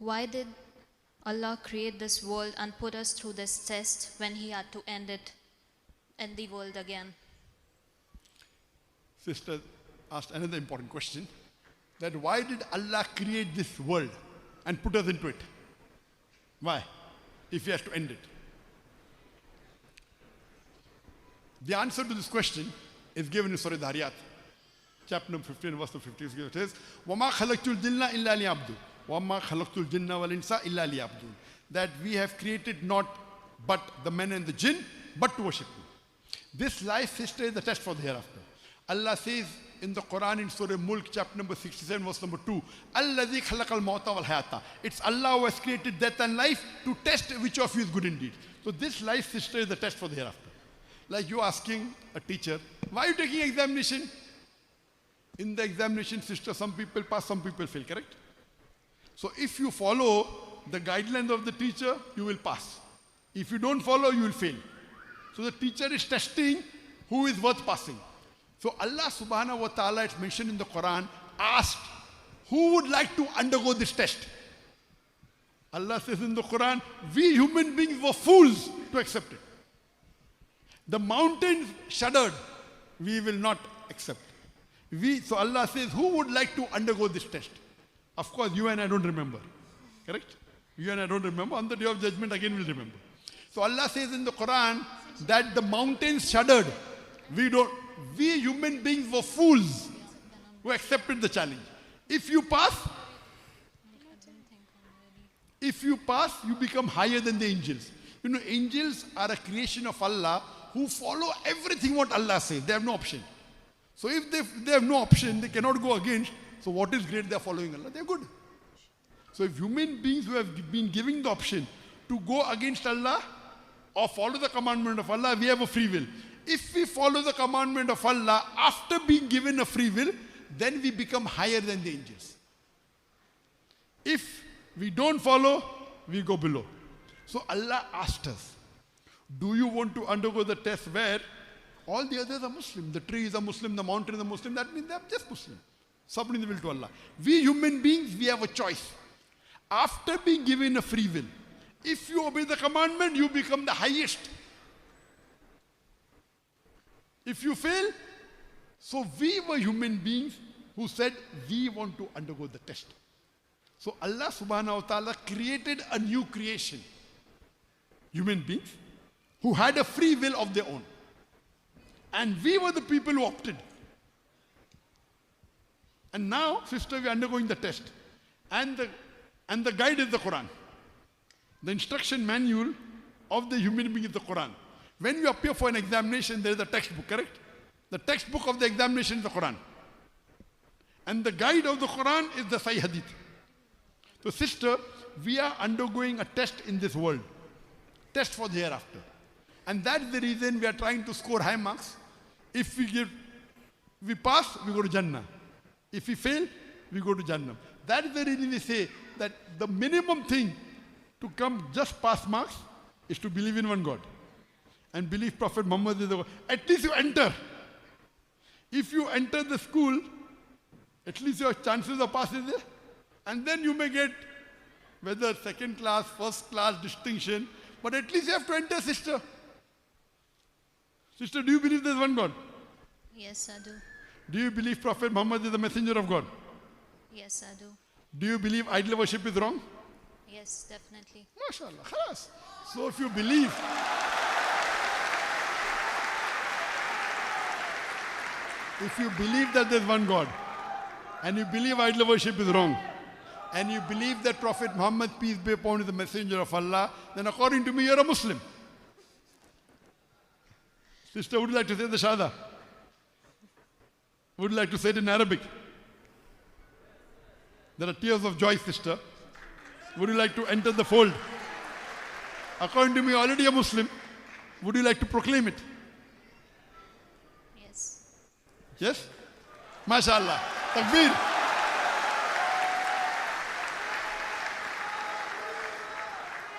Why did Allah create this world and put us through this test when He had to end the world again? Sister asked another important question, that why did Allah create this world and put us into it? Why? If He has to end it. The answer to this question is given in Surah Dhariyat, chapter number 15, verse 50. It says, وَمَا خَلَقْتُ الْجِنَّ إِلَّا لِيَعْبُدُونَ وَمَا خَلَقْتُ الْجِنَّ وَالْإِنسَ إِلَّا لِيَعْبُدُونَ. That we have created not but the men and the jinn, but to worship Him. This life, sister, is the test for the hereafter. Allah says in the Quran in Surah Mulk, chapter number 67, verse number 2, الَّذِي خَلَقَ الْمَوْتَ وَالْحَيَاةَ. It's Allah who has created death and life to test which of you is good indeed. So this life, sister, is the test for the hereafter. Like you asking a teacher, why are you taking examination? In the examination, sister, some people pass, some people fail, correct? So if you follow the guidelines of the teacher, you will pass. If you don't follow, you will fail. So the teacher is testing who is worth passing. So Allah subhanahu wa ta'ala, it's mentioned in the Quran, asked, who would like to undergo this test? Allah says in the Quran, we human beings were fools to accept it. The mountains shuddered, we will not accept. So Allah says, who would like to undergo this test? Of course, you and I don't remember. Correct? You and I don't remember. On the day of judgment, again we'll remember. So Allah says in the Quran that the mountains shuddered. We human beings were fools who accepted the challenge. If you pass, you become higher than the angels. You know, angels are a creation of Allah who follow everything what Allah says. They have no option. So if they have no option, they cannot go against. So what is great? They are following Allah. They are good. So if human beings who have been given the option to go against Allah or follow the commandment of Allah, we have a free will. If we follow the commandment of Allah after being given a free will, then we become higher than the angels. If we don't follow, we go below. So Allah asked us, do you want to undergo the test where all the others are Muslim? The trees are Muslim, the mountains are Muslim. That means they are just Muslim. Submitting the will to Allah. We human beings, we have a choice. After being given a free will, if you obey the commandment, you become the highest. If you fail, so we were human beings who said we want to undergo the test. So Allah subhanahu wa ta'ala created a new creation. Human beings who had a free will of their own. And we were the people who opted. And now, sister, we are undergoing the test. And the guide is the Quran. The instruction manual of the human being is the Quran. When you appear for an examination, there is a textbook, correct? The textbook of the examination is the Quran. And the guide of the Quran is the Sahih Hadith. So sister, we are undergoing a test in this world. Test for the hereafter. And that's the reason we are trying to score high marks. If we pass, we go to Jannah. If we fail, we go to Jannah. That is the reason we say that the minimum thing to come just pass marks is to believe in one God. And believe Prophet Muhammad is the God. At least you enter. If you enter the school, at least your chances of passing there. And then you may get whether second class, first class, distinction. But at least you have to enter, sister. Sister, do you believe there is one God? Yes, I do. Do you believe Prophet Muhammad is the messenger of God? Yes, I do. Do you believe idol worship is wrong? Yes, definitely. MashaAllah. Khalas. So if you believe, that there is one God, and you believe idol worship is wrong, and you believe that Prophet Muhammad, peace be upon him, is the messenger of Allah, then according to me, you're a Muslim. Sister, would you like to say the Shahada? Would you like to say it in Arabic? There are tears of joy, sister. Would you like to enter the fold? According to me, already a Muslim. Would you like to proclaim it? Yes. Yes? MashaAllah. Takbir.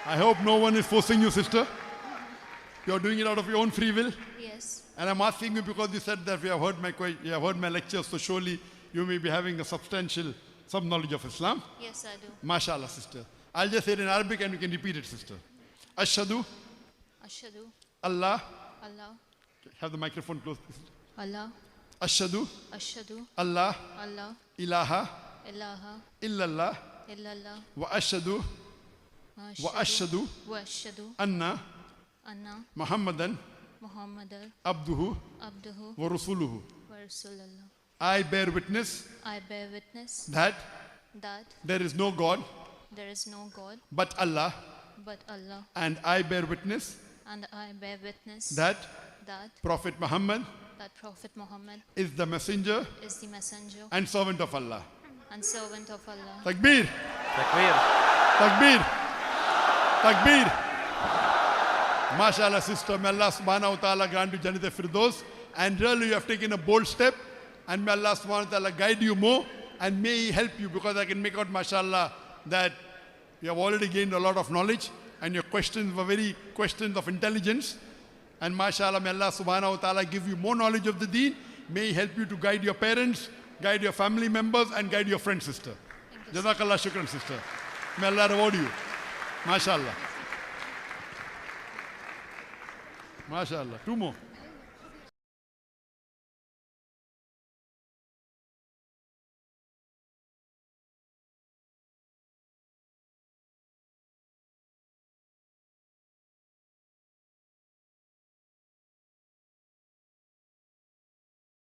I hope no one is forcing you, sister. You are doing it out of your own free will. Yes. And I'm asking you because you said that you have heard my lecture, so surely you may be having a substantial some knowledge of Islam? Yes, I do. MashaAllah, sister. I'll just say it in Arabic and you can repeat it, sister. Ashhadu Ashhadu Allah. Allah, Have the microphone close, please. Allah, Ashhadu Ashhadu Allah Allah, ilaha ilaha illallah illallah, wa ashhadu wa ashhadu wa ashhadu anna anna Muhammadan Muhammadan abduhu abduhu wa rasuluhu. wa rasulullah. I bear witness I bear witness that that there is no God there is no God but Allah, but Allah, and I bear witness and I bear witness that that Prophet Muhammad Prophet Muhammad is the messenger is the messenger and servant of Allah. and servant of Allah. Takbir! Takbir. Takbir! Takbir! MashaAllah, sister, may Allah subhanahu wa ta'ala grant you Jannat al-Firdaus. And really you have taken a bold step, and may Allah subhanahu wa ta'ala guide you more, and may He help you, because I can make out, mashallah, that you have already gained a lot of knowledge, and your questions were very questions of intelligence. And mashallah, may Allah subhanahu wa ta'ala give you more knowledge of the deen. May He help you to guide your parents, guide your family members, and guide your friend, sister. Jazakallah shukran, sister. May Allah reward you. MashaAllah. MashaAllah. Two more.